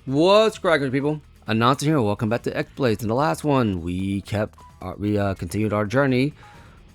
What's cracking, people? Anansi here. Welcome back to X-Blades. In the last one, we continued our journey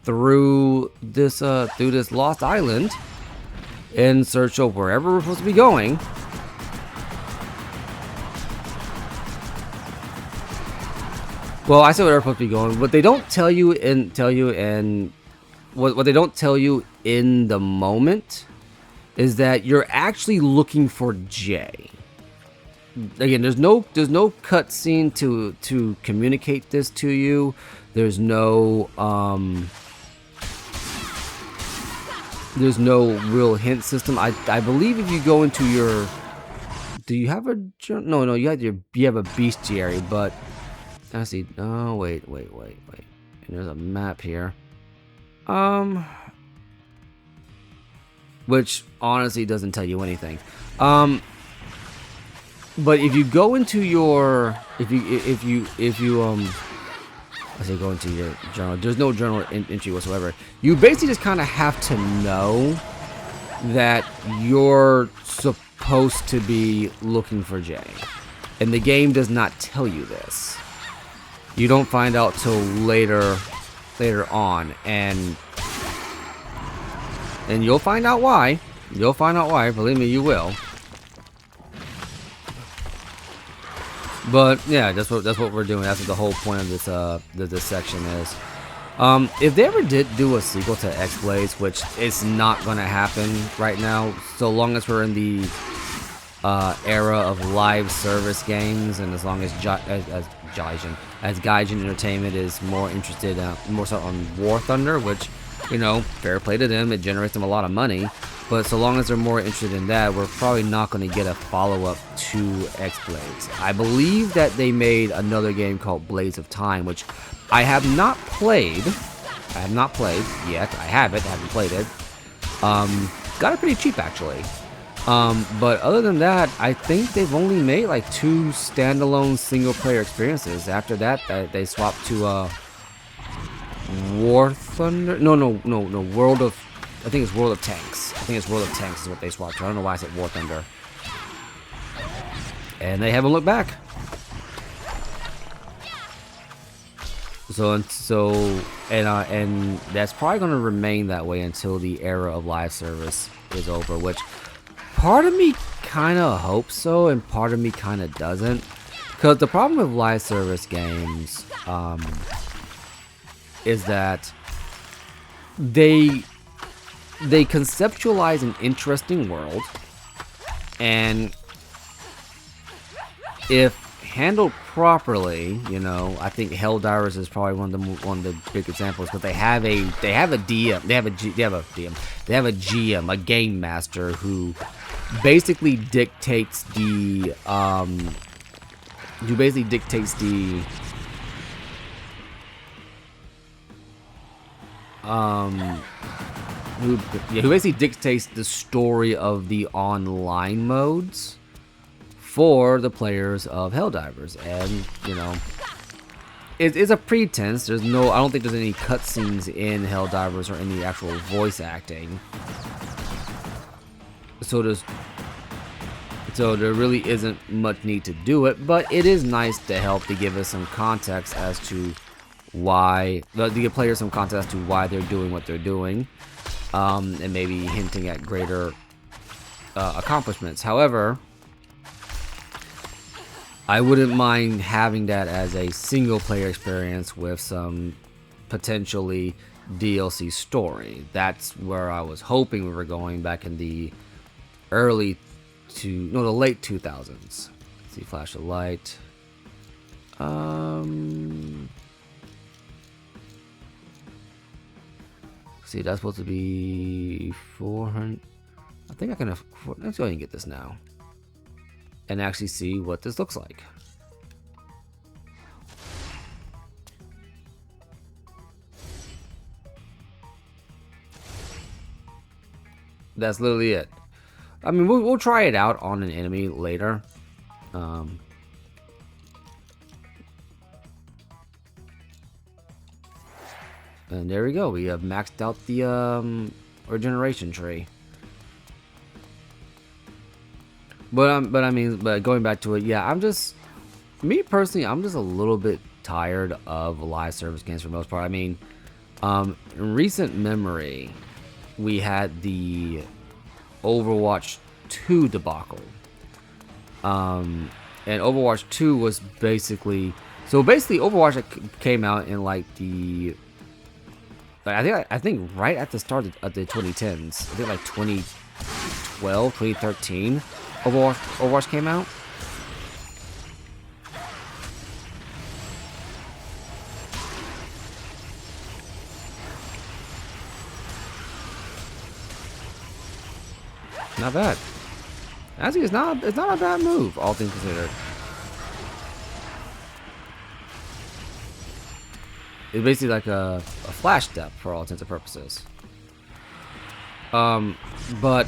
through this lost island in search of wherever we're supposed to be going. Well, I said where we're supposed to be going. What they don't tell you what they don't tell you in the moment is that you're actually looking for Jay. Again, there's no cutscene to communicate this to you. There's no real hint system. I believe if you go into your, do you have a, no, you have a bestiary, but I see. Oh, wait. And there's a map here. Which honestly doesn't tell you anything. But if you go into your, if you I say go into your journal, there's no journal entry whatsoever. You basically just kind of have to know that you're supposed to be looking for Jay, and the game does not tell you this. You don't find out till later on, and you'll find out why. Believe me, you will. But yeah, that's what we're doing. That's what the whole point of this section is. If they ever did do a sequel to X-Blades, which is not going to happen right now, so long as we're in the era of live service games, and as long as Gaijin Entertainment is more interested, more so on War Thunder, which, you know, fair play to them, it generates them a lot of money. But so long as they're more interested in that, we're probably not going to get a follow-up to X-Blades. I believe that they made another game called Blades of Time, which I have not played. I have not played yet. I haven't played it. Got it pretty cheap, actually. But other than that, I think they've only made like 2 standalone single-player experiences. After that, they swapped to War Thunder. No, World of. I think it's World of Tanks. Is what they swapped to. I don't know why I said War Thunder. And they haven't looked back. And that's probably going to remain that way until the era of live service is over, which part of me kind of hopes so, and part of me kind of doesn't. Because the problem with live service games is that they conceptualize an interesting world, and if handled properly, you know, I think Helldivers is probably one of the big examples, because they have a GM, a game master, who basically dictates the who basically dictates the story of the online modes for the players of Helldivers. And, you know, it's a pretense. I don't think there's any cutscenes in Helldivers or any actual voice acting. So there really isn't much need to do it, but it is nice to help to give us some context as to why, to give players some context as to why they're doing what they're doing. And maybe hinting at greater accomplishments. However, I wouldn't mind having that as a single-player experience with some potentially DLC story. That's where I was hoping we were going back in the late 2000s. Let's see, flash of light. See, that's supposed to be 400. I think I can afford. Let's go ahead and get this now and actually see what this looks like. That's literally it. I mean, we'll try it out on an enemy later. And there we go. We have maxed out the regeneration tree. but going back to it, yeah, me personally, I'm just a little bit tired of live service games for the most part. I mean, in recent memory, we had the Overwatch 2 debacle. And Overwatch 2 was basically Overwatch came out in like I think right at the start of the 2010s. I think like 2012, 2013, Overwatch came out. Not bad. Actually, it's not a bad move, all things considered. It's basically like a flash step for all intents and purposes. But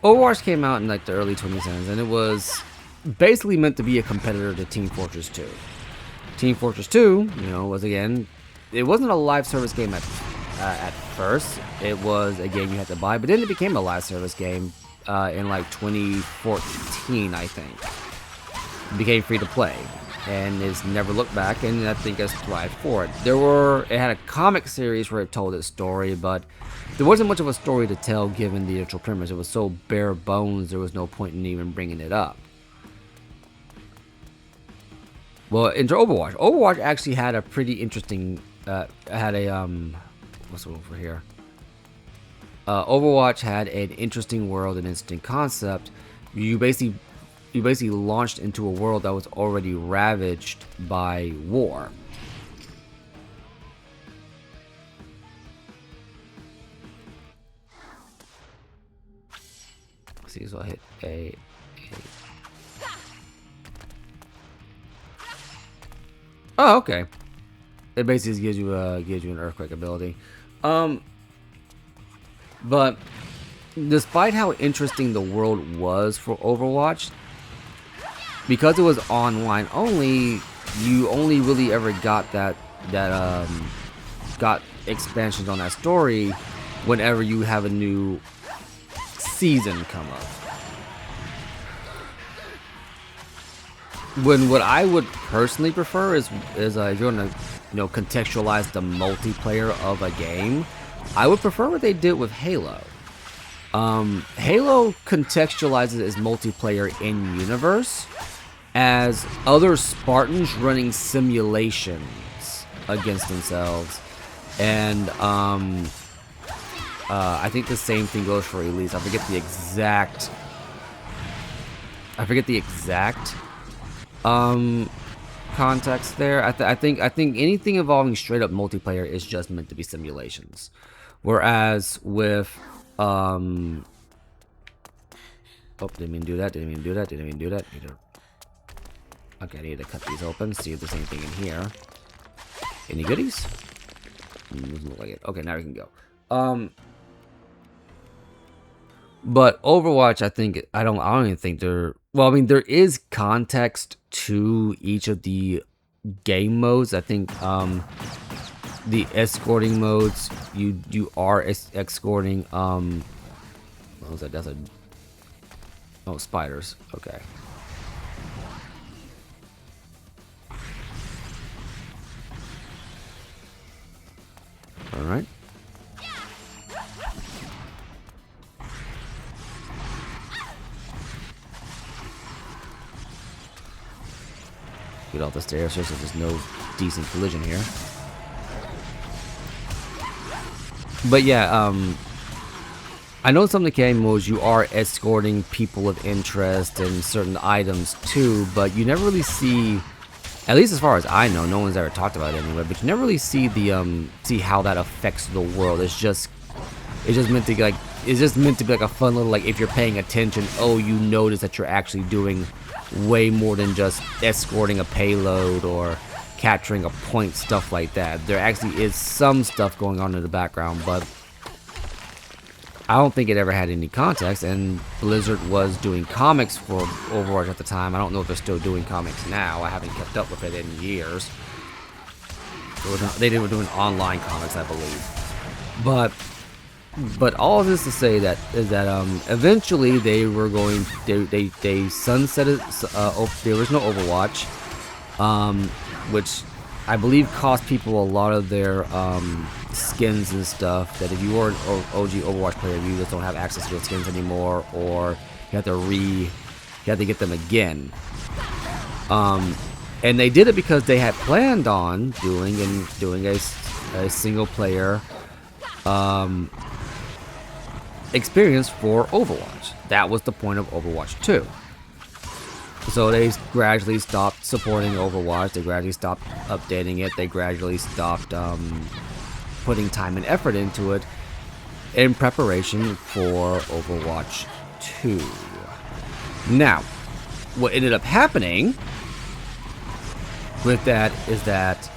Overwatch came out in like the early 2010s, and it was basically meant to be a competitor to Team Fortress 2. Team Fortress 2, was again, it wasn't a live service game at first. It was a game you had to buy, but then it became a live service game in like 2014, I think. It became free to play, and it's never looked back, and I think that's why for it. It had a comic series where it told its story, but there wasn't much of a story to tell given the initial premise. It was so bare bones, there was no point in even bringing it up. Well, into Overwatch actually had a pretty interesting, what's over here? Overwatch had an interesting world, an interesting concept. You basically launched into a world that was already ravaged by war. Let's see, so I hit A. Oh, okay. It basically gives you an earthquake ability. But despite how interesting the world was for Overwatch, because it was online only, you only really ever got got expansions on that story whenever you have a new season come up. What I would personally prefer is if you're gonna contextualize the multiplayer of a game, I would prefer what they did with Halo. Halo contextualizes its multiplayer in universe as other Spartans running simulations against themselves, and I think the same thing goes for Elise. I forget the exact context there. I think anything involving straight up multiplayer is just meant to be simulations, whereas with oh, didn't mean to do that. Okay, I need to cut these open, see if there's anything in here. Any goodies? Doesn't look like it. Okay, now we can go. But Overwatch, I don't even think there. Well, I mean, there is context to each of the game modes. I think the escorting modes, you are escorting. What was that? Oh, spiders. Okay. All right. Get off the stairs so there's no decent collision here. But yeah, I know some of the game modes you are escorting people of interest and certain items too, but you never really see, at least as far as I know, no one's ever talked about it anyway, but you never really see the see how that affects the world. It's just meant to be like a fun little, like, if you're paying attention, oh, you notice that you're actually doing way more than just escorting a payload or capturing a point, stuff like that. There actually is some stuff going on in the background, but I don't think it ever had any context. And Blizzard was doing comics for Overwatch at the time. I don't know if they're still doing comics now. I haven't kept up with it in years. They were doing online comics, I believe. But But all of this to say that is that eventually they were going they sunsetted the original Overwatch, which I believe cost people a lot of their skins and stuff. That if you were an OG Overwatch player, you just don't have access to those skins anymore, or you have to get them again. And they did it because they had planned on doing a single player experience for Overwatch. That was the point of Overwatch 2. So they gradually stopped supporting Overwatch. They gradually stopped updating it. They gradually stopped putting time and effort into it in preparation for Overwatch 2. Now, what ended up happening with that is that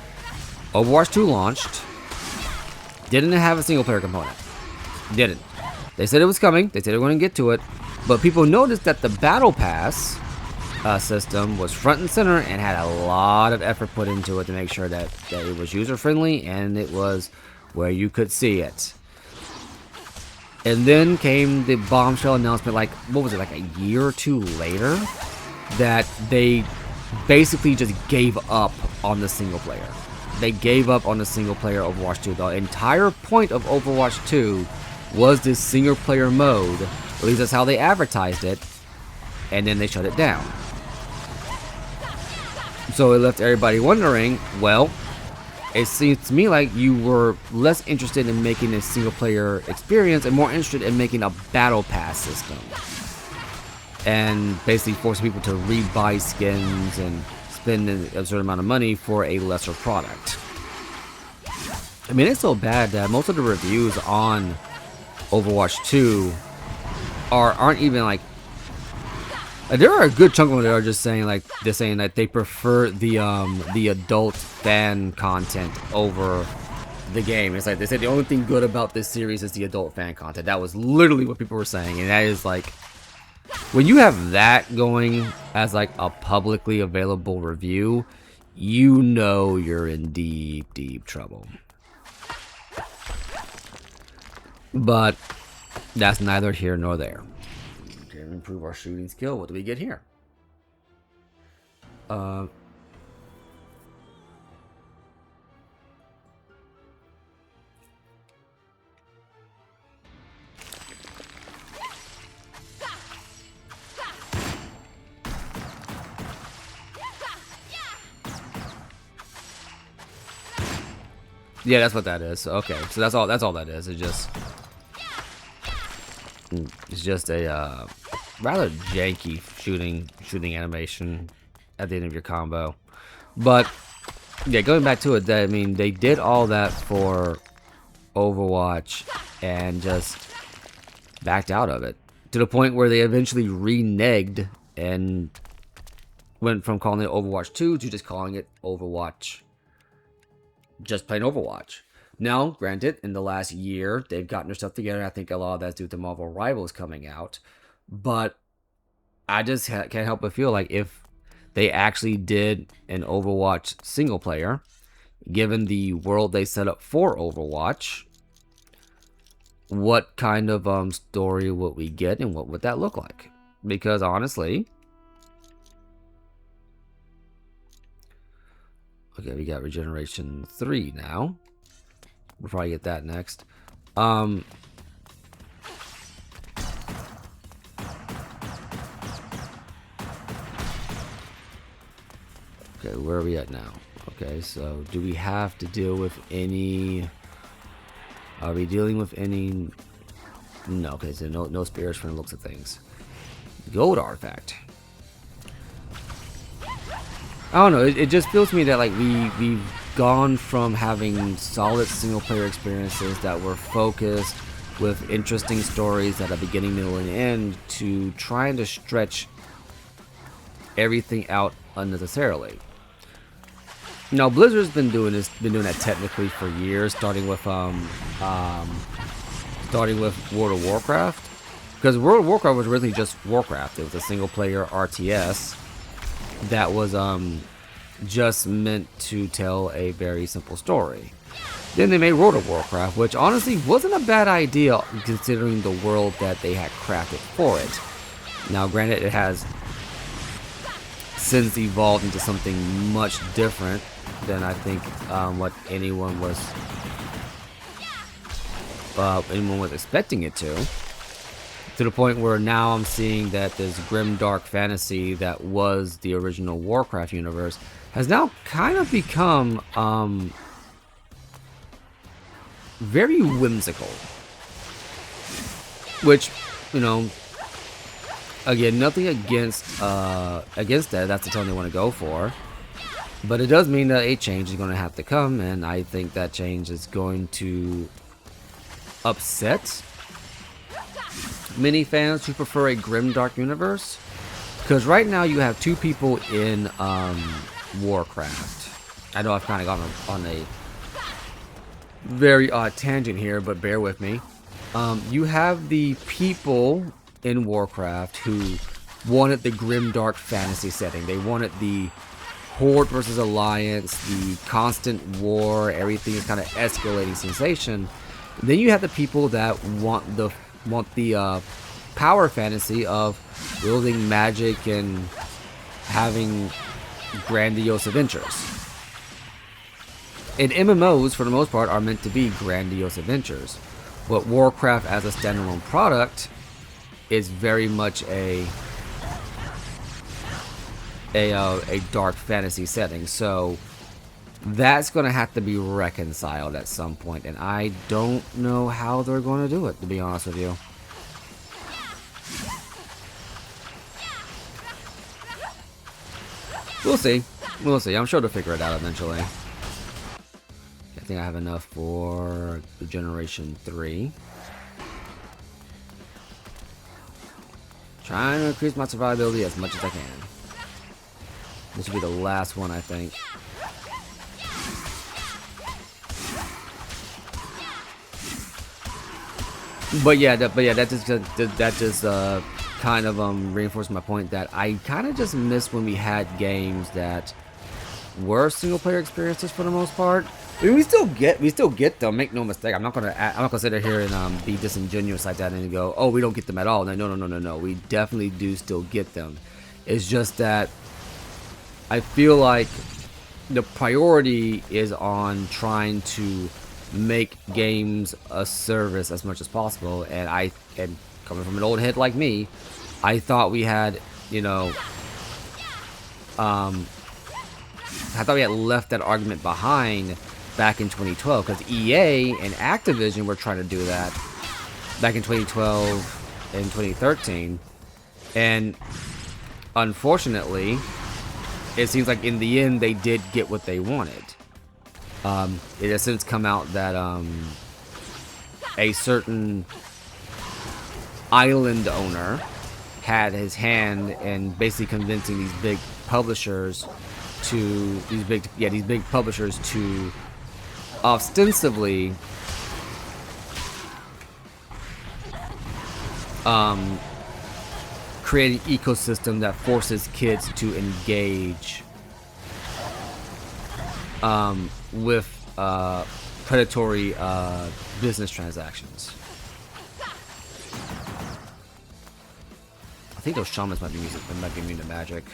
Overwatch 2 launched, didn't have a single player component. Didn't. They said it was coming. They said they were going to get to it. But people noticed that the Battle Pass system was front and center and had a lot of effort put into it to make sure that it was user-friendly and it was where you could see it. And then came the bombshell announcement, like, what was it, like a year or two later, that they basically just gave up on the single player. They gave up on the single player Overwatch 2. The entire point of Overwatch 2 was this single player mode. At least that's how they advertised it. And then they shut it down. So it left everybody wondering, well, it seems to me like you were less interested in making a single player experience and more interested in making a battle pass system. And basically forcing people to rebuy skins and spend a certain amount of money for a lesser product. I mean, it's so bad that most of the reviews on Overwatch 2 aren't even like, there are a good chunk of them that are just saying like that they prefer the adult fan content over the game. It's like they said the only thing good about this series is the adult fan content. That was literally what people were saying, and that is like, when you have that going as like a publicly available review, you know you're in deep, deep trouble. But that's neither here nor there. Okay, improve our shooting skill. What do we get here? Yeah, that's what that is. Okay, so that's all that is. It's just a rather janky shooting animation at the end of your combo. But yeah, going back to it, I mean, they did all that for Overwatch and just backed out of it to the point where they eventually reneged and went from calling it Overwatch 2 to just calling it Overwatch. Just plain Overwatch. Now, granted, in the last year, they've gotten their stuff together. I think a lot of that's due to Marvel Rivals coming out. But I just can't help but feel like if they actually did an Overwatch single player, given the world they set up for Overwatch, what kind of story would we get and what would that look like? Because honestly, okay, we got Regeneration 3 now. We'll probably get that next. Okay, where are we at now? Okay, so do we have to deal with any... Are we dealing with any... No, okay, so no spirits from the looks of things. Gold artifact. I don't know, it just feels to me that like we've gone from having solid single player experiences that were focused with interesting stories at a beginning, middle, and end to trying to stretch everything out unnecessarily. Now Blizzard's been doing that technically for years, starting with World of Warcraft, because World of Warcraft was really just Warcraft. It was a single player RTS that was just meant to tell a very simple story. Then they made World of Warcraft, which honestly wasn't a bad idea considering the world that they had crafted for it. Now, granted, it has since evolved into something much different than I think what anyone was expecting it to the point where now I'm seeing that this grim dark fantasy that was the original Warcraft universe has now kind of become very whimsical, which, you know, again, nothing against that. That's the tone they want to go for, but it does mean that a change is going to have to come, and I think that change is going to upset many fans who prefer a grimdark universe. Because right now you have two people in Warcraft. I know I've kind of gone on a very odd tangent here, but bear with me. You have the people in Warcraft who wanted the grimdark fantasy setting. They wanted the Horde versus Alliance, the constant war, everything is kind of escalating sensation. Then you have the people that want the power fantasy of wielding magic and having grandiose adventures. And MMOs, for the most part, are meant to be grandiose adventures. But Warcraft as a standalone product is very much a dark fantasy setting. So that's going to have to be reconciled at some point, and I don't know how they're going to do it, to be honest with you. We'll see. We'll see. I'm sure they'll figure it out eventually. I think I have enough for the Generation 3. Trying to increase my survivability as much as I can. This will be the last one, I think. But yeah, that just kind of reinforced my point that I kind of just miss when we had games that were single player experiences for the most part. I mean, we still get them. Make no mistake. I'm not gonna sit here and be disingenuous like that and go, oh, we don't get them at all. No. We definitely do still get them. It's just that I feel like the priority is on trying to make games a service as much as possible, and coming from an old head like me, I thought we had, you know, I thought we had left that argument behind back in 2012, because EA and Activision were trying to do that back in 2012 and 2013, and unfortunately it seems like in the end they did get what they wanted. It has since come out that a certain island owner had his hand in basically convincing these big publishers to these big publishers to ostensibly create an ecosystem that forces kids to engage with predatory business transactions. I think those shamans might be immune to magic.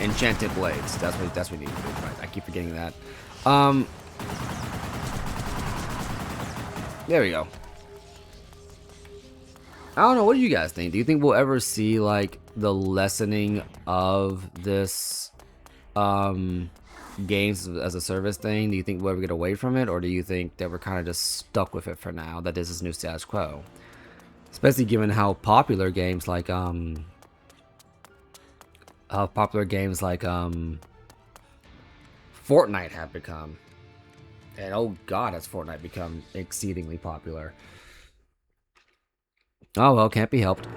Enchanted blades. That's what we need to do. Right? I keep forgetting that. There we go. I don't know. What do you guys think? Do you think we'll ever see like the lessening of this games as a service thing? Do you think we'll ever get away from it, or do you think that we're kind of just stuck with it for now? That this is new status quo, especially given how popular games like Fortnite have become. And oh god, has Fortnite become exceedingly popular. Oh well, can't be helped.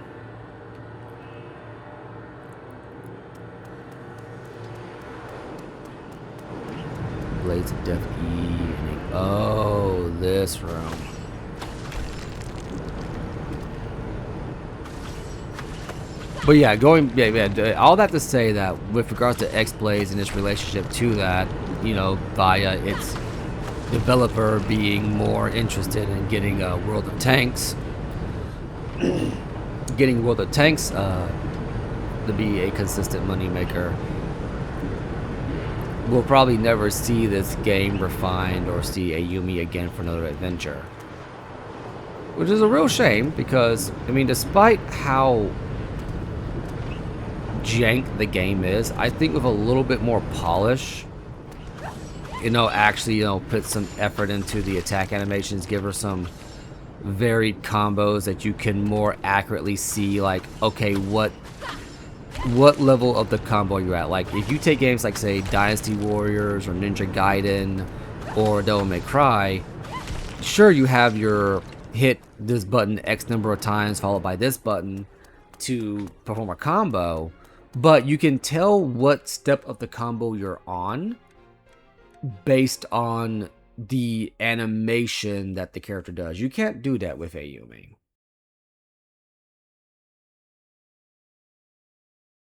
Blades of Death Evening. Oh, this room. But yeah, all that to say that with regards to X-Blades and its relationship to that, you know, via its developer being more interested in getting World of Tanks, to be a consistent moneymaker, we'll probably never see this game refined or see Ayumi again for another adventure. Which is a real shame because, I mean, despite how jank the game is, I think with a little bit more polish, you know, actually, you know, put some effort into the attack animations, give her some varied combos that you can more accurately see, like, okay, what level of the combo you're at. Like, if you take games like, say, Dynasty Warriors or Ninja Gaiden or Devil May Cry, sure, you have your hit this button X number of times followed by this button to perform a combo, but you can tell what step of the combo you're on based on the animation that the character does. You can't do that with Ayumi.